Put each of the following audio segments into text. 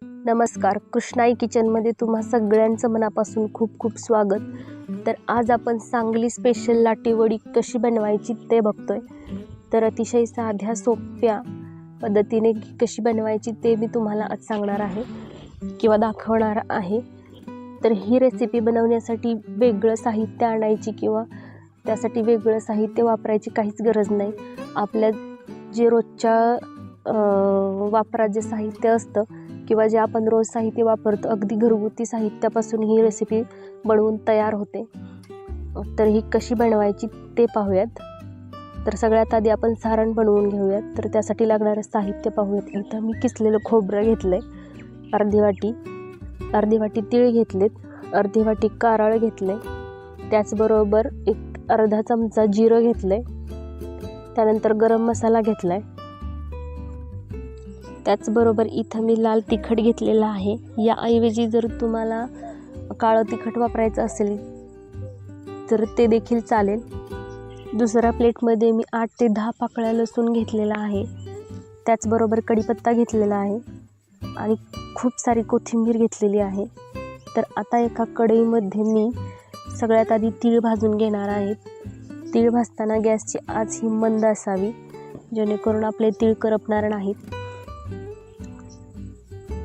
नमस्कार, कृष्णाई किचनमध्ये तुम्हा सगळ्यांचं मनापासून खूप खूप स्वागत। तर आज आपण सांगली स्पेशल लाटी वडी कशी बनवायची ते बघतोय। तर अतिशय साध्या सोप्या पद्धतीने कशी बनवायची ते मी तुम्हाला आज सांगणार आहे किंवा दाखवणार आहे। तर ही रेसिपी बनवण्यासाठी वेगळं साहित्य आणायची किंवा त्यासाठी वेगळं साहित्य वापरायची काहीच गरज नाही। आपल्या जे रोजच्या वापरात जे साहित्य असतं किंवा जे आपण रोज साहित्य वापरतो अगदी घरगुती साहित्यापासून ही रेसिपी बनवून तयार होते। तर ही कशी बनवायची ते पाहूयात। तर सगळ्यात आधी आपण सारण बनवून घेऊयात। तर त्यासाठी लागणारं साहित्य पाहूयात। इथं मी किसलेलं खोबरं घेतलंय अर्धी वाटी तीळ घेतलेत, अर्धी वाटी कारळ घेतले, त्याचबरोबर एक अर्धा चमचा जिरं घेतलंय, त्यानंतर गरम मसाला घेतलाय, त्याचबरोबर इथं मी लाल तिखट घेतलेलं आहे। याऐवजी जर तुम्हाला काळं तिखट वापरायचं असेल तर ते देखील चालेल। दुसऱ्या प्लेटमध्ये मी 8 ते 10 पाकळ्या लसूण घेतलेला आहे, त्याचबरोबर कढीपत्ता घेतलेला आहे आणि खूप सारी कोथिंबीर घेतलेली आहे। तर आता एका कढईमध्ये मी सगळ्यात आधी तीळ भाजून घेणार आहे। तीळ भाजताना गॅसची आच ही मंद असावी जेणेकरून आपले तीळ करपणार नाहीत।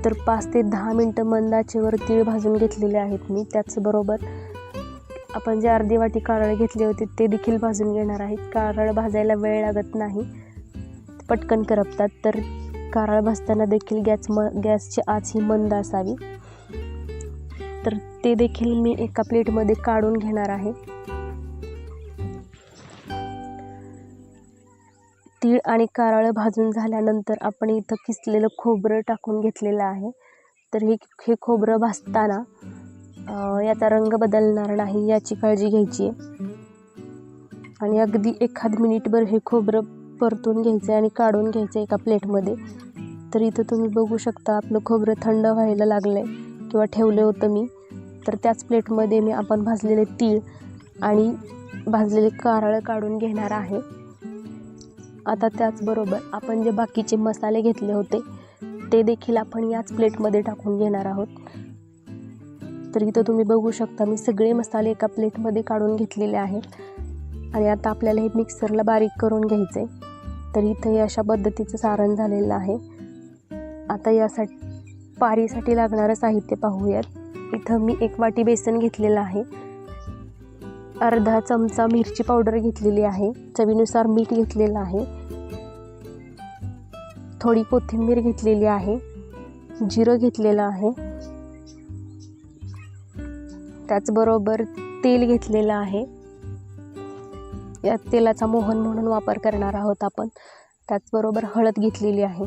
तर 5 ते 10 मिनिटं मंद आचेवर तीळ भाजून घेतलेले आहेत मी। त्याचबरोबर आपण जे अर्धी वाटी कारळ घेतले होते ते देखील भाजून घेणार आहेत। कारळ भाजायला वेळ लागत नाही, पटकन करपतात। तर कारळ भाजताना देखील गॅसची आच ही मंद असावी। तर ते देखील मी एका प्लेटमध्ये काढून घेणार आहे। तीळ आणि कारळ भाजून झाल्यानंतर आपण इथं किसलेलं खोबरं टाकून घेतलेलं आहे। तर हे खोबरं भाजताना याचा रंग बदलणार नाही याची काळजी घ्यायची आहे आणि अगदी एखाद मिनिटभर हे खोबरं परतून घ्यायचं आणि काढून घ्यायचं एका प्लेटमध्ये। तर इथं तुम्ही बघू शकता आपलं खोबरं थंड व्हायला लागलंय किंवा ठेवलं होतं मी। तर त्याच प्लेटमध्ये मी आपण भाजलेले तीळ आणि भाजलेले कारळ काढून घेणार आहे। आता त्याचबरोबर आपण जे बाकीचे मसाले घेतले होते ते देखील आपण याच प्लेटमध्ये टाकून घेणार आहोत। तर इथं तुम्ही बघू शकता मी सगळे मसाले एका प्लेटमध्ये काढून घेतलेले आहेत आणि आता आपल्याला हे मिक्सरला बारीक करून घ्यायचं आहे। तर इथं हे अशा पद्धतीचं सारण झालेलं आहे। आता यासाठी पारीसाठी लागणारं साहित्य पाहूयात। इथं मी 1 वाटी बेसन घेतलेलं आहे, अर्धा चमचा मिरची पावडर घेतलेली आहे, चवीनुसार मीठ घेतलेलं आहे, थोडी कोथिंबीर घेतलेली आहे, जिरं घेतलेलं आहे, त्याचबरोबर तेल घेतलेलं आहे। या तेलाचा मोहन म्हणून वापर करणार आहोत आपण। त्याचबरोबर हळद घेतलेली आहे।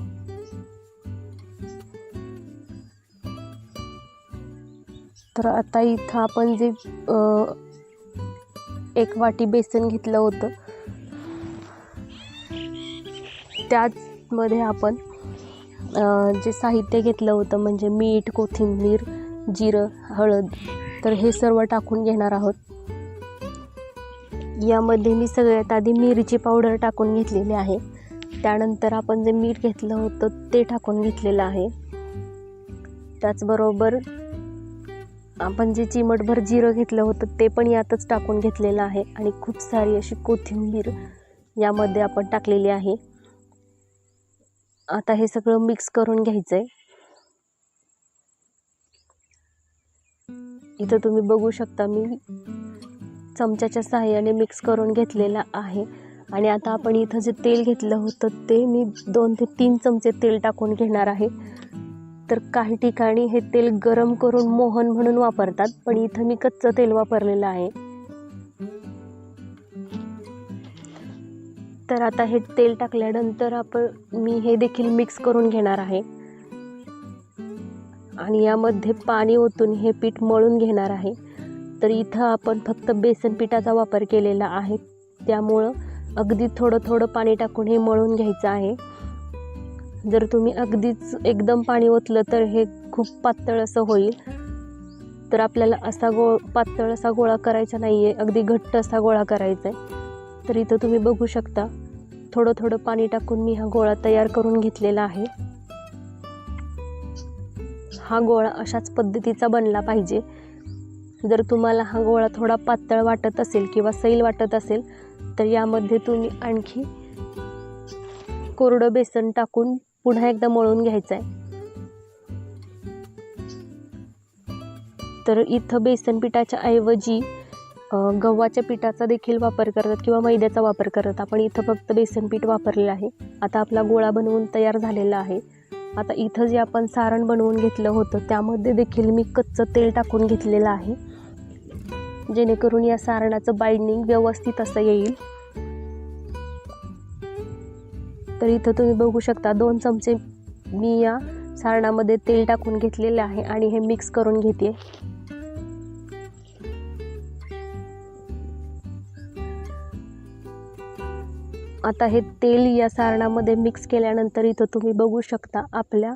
तर आता इथं आपण जे 1 वाटी बेसन घेतलं होतं त्यामध्ये आपण जे साहित्य घेतलं होतं म्हणजे मीठ, कोथिंबीर, जिरं, हळद, तर हे सर्व टाकून घेणार आहोत। यामध्ये मी सगळ्यात आधी मिरची पावडर टाकून घेतलेली आहे, त्यानंतर आपण जे मीठ घेतलं होतं ते टाकून घेतलेलं आहे, त्याचबरोबर आपण जे चिमटभर जिरं घेतलं होतं ते पण यातच टाकून घेतलेलं आहे आणि खूप सारी अशी कोथिंबीर यामध्ये आपण टाकलेली आहे। आता हे सगळं मिक्स करून घ्यायचंय। इथं तुम्ही बघू शकता मी चमच्याच्या सहाय्याने मिक्स करून घेतलेला आहे आणि आता आपण इथं जे तेल घेतलं होतं ते मी 2 ते 3 चमचे तेल टाकून घेणार आहे। तर काही ठिकाणी हे तेल गरम करून मोहन म्हणून वापरतात, पण इथं मी कच्चं तेल वापरलेलं आहे। तर आता हे तेल टाकल्यानंतर मी हे देखील मिक्स करून घेणार आहे आणि यामध्ये पाणी ओतून हे पीठ मळून घेणार आहे। तर इथं आपण फक्त बेसन पिठाचा वापर केलेला आहे, त्यामुळं अगदी थोडं थोडं पाणी टाकून हे मळून घ्यायचं आहे। जर तुम्ही अगदीच एकदम पाणी ओतलं तर हे खूप पातळ असं होईल। तर आपल्याला असा पातळ असा गोळा करायचा नाहीये, अगदी घट्ट असा गोळा करायचा आहे। तर इथं तुम्ही बघू शकता थोडं थोडं पाणी टाकून मी हा गोळा तयार करून घेतलेला आहे। हा गोळा अशाच पद्धतीचा बनला पाहिजे. जर तुम्हाला हा गोळा थोडा पातळ वाटत असेल किंवा सैल वाटत असेल तर यामध्ये तुम्ही आणखी कोरडं बेसन टाकून पुन्हा एकदा मळून घ्यायचं आहे. तर इथं बेसन पिठाच्या ऐवजी गव्हाच्या पिठाचा देखील वापर करतात किंवा मैद्याचा वापर करतात. आपण इथं फक्त बेसन पीठ वापरलेलं आहे. आता आपला गोळा बनवून तयार झालेला आहे. आता इथं जे आपण सारण बनवून घेतलं होतं त्यामध्ये देखील मी कच्चं तेल टाकून घेतलेलं आहे, जेणेकरून या सारणाचं बाइंडिंग व्यवस्थित असं येईल. तर इथं तुम्ही बघू शकता 2 चमचे मी या सारणामध्ये तेल टाकून घेतलेले आहे आणि हे मिक्स करून घेते. आता हे तेल या सारणामध्ये मिक्स केल्यानंतर इथं तुम्ही बघू शकता आपल्या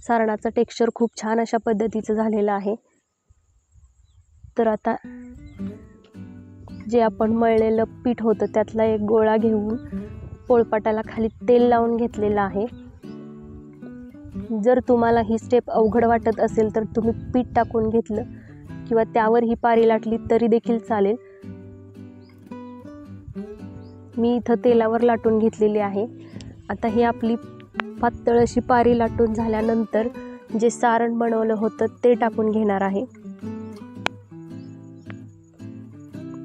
सारणाचं टेक्स्चर खूप छान अशा पद्धतीचं झालेलं आहे. तर आता जे आपण मळलेलं पीठ होतं त्यातला एक गोळा घेऊन पोळपाटाला खाली तेल लावून घेतलेलं आहे. जर तुम्हाला ही स्टेप अवघड वाटत असेल तर तुम्ही पीठ टाकून घेतलं किंवा त्यावर ही पारी लाटली तरी देखील चालेल. मी इथं तेलावर लाटून घेतलेली आहे. आता ही आपली पातळ अशी पारी लाटून झाल्यानंतर जे सारण बनवलं होतं ते टाकून घेणार आहे.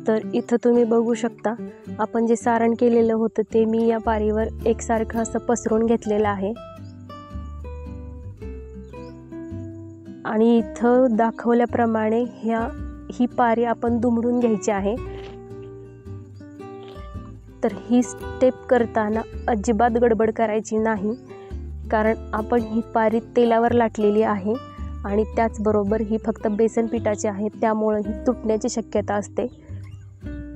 तर इथं तुम्ही बघू शकता आपण जे सारण केलेलं होतं ते मी या पारीवर एकसारखं असं पसरून घेतलेलं आहे. आणि इथं दाखवल्याप्रमाणे ही पारी आपण दुमडून घ्यायची आहे. तर ही स्टेप करताना अजिबात गडबड करायची नाही, कारण आपण ही पारी तेलावर लाटलेली आहे आणि त्याचबरोबर ही फक्त बेसन पिठाची आहे, त्यामुळे ही तुटण्याची शक्यता असते.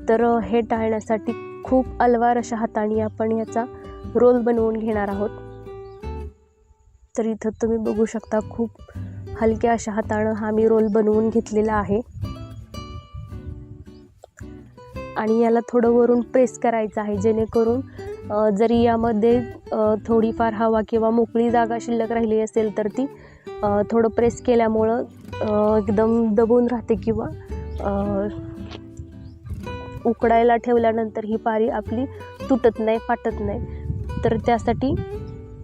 तर हे टाळण्यासाठी खूप अलवार अशा हाताने आपण याचा रोल बनवून घेणार आहोत. तर इथं तुम्ही बघू शकता खूप हलक्या अशा हातानं हा मी रोल बनवून घेतलेला आहे. आणि याला थोडं वरून प्रेस करायचं आहे, जेणेकरून जरी यामध्ये थोडीफार हवा किंवा मोकळी जागा शिल्लक राहिली असेल तर ती थोडं प्रेस केल्यामुळं एकदम दबून राहते किंवा उकडायला ठेवल्यानंतर ही पारी आपली तुटत नाही, फाटत नाही. तर त्यासाठी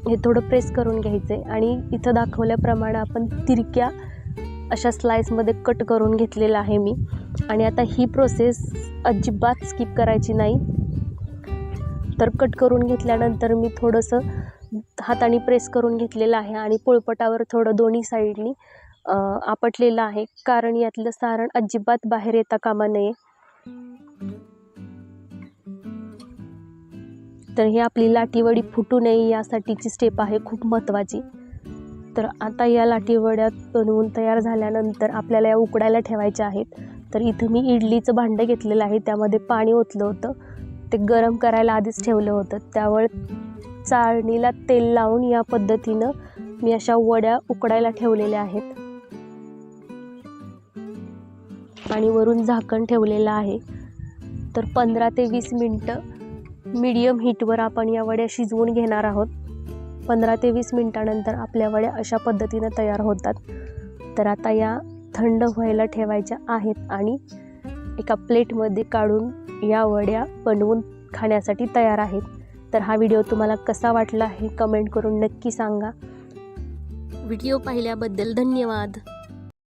हे थोडं प्रेस करून घ्यायचं आहे. आणि इथं दाखवल्याप्रमाणे आपण तिरक्या अशा स्लाइसमध्ये कट करून घेतलेलं आहे मी. आणि आता ही प्रोसेस अजिबात स्किप करायची नाही. तर कट करून घेतल्यानंतर मी थोडंसं हाताने प्रेस करून घेतलेलं आहे आणि पोळपाटावर थोडं दोन्ही साईडनी आपटलेलं आहे, कारण यातलं सारण अजिबात बाहेर येता कामा नये. तर ही आपली लाटीवडी फुटू नये यासाठीची स्टेप आहे खूप महत्त्वाची. तर आता या लाटीवड्या बनवून तयार झाल्यानंतर आपल्याला या उकडायला ठेवायच्या आहेत. तर इथं मी इडलीचं भांडं घेतलेलं आहे, त्यामध्ये पाणी ओतलं होतं, ते गरम करायला आधीच ठेवलं होतं. त्यावर चाळणीला तेल लावून या पद्धतीनं मी अशा वड्या उकडायला ठेवलेल्या आहेत आणि वरून झाकण ठेवलेलं आहे. तर 15 ते 20 मिनटं मीडियम हीटवर आपण या वड्या शिजवून घेणार आहोत. 15 ते 20 मिनटानंतर आपल्या वड्या अशा पद्धतीनं तयार होतात. तर आता या थंड व्हायला ठेवायच्या आहेत आणि एका प्लेटमध्ये काढून या वड्या बनवून खाण्यासाठी तयार आहेत. तर हा व्हिडिओ तुम्हाला कसा वाटला हे कमेंट करून नक्की सांगा. व्हिडिओ पाहिल्याबद्दल धन्यवाद.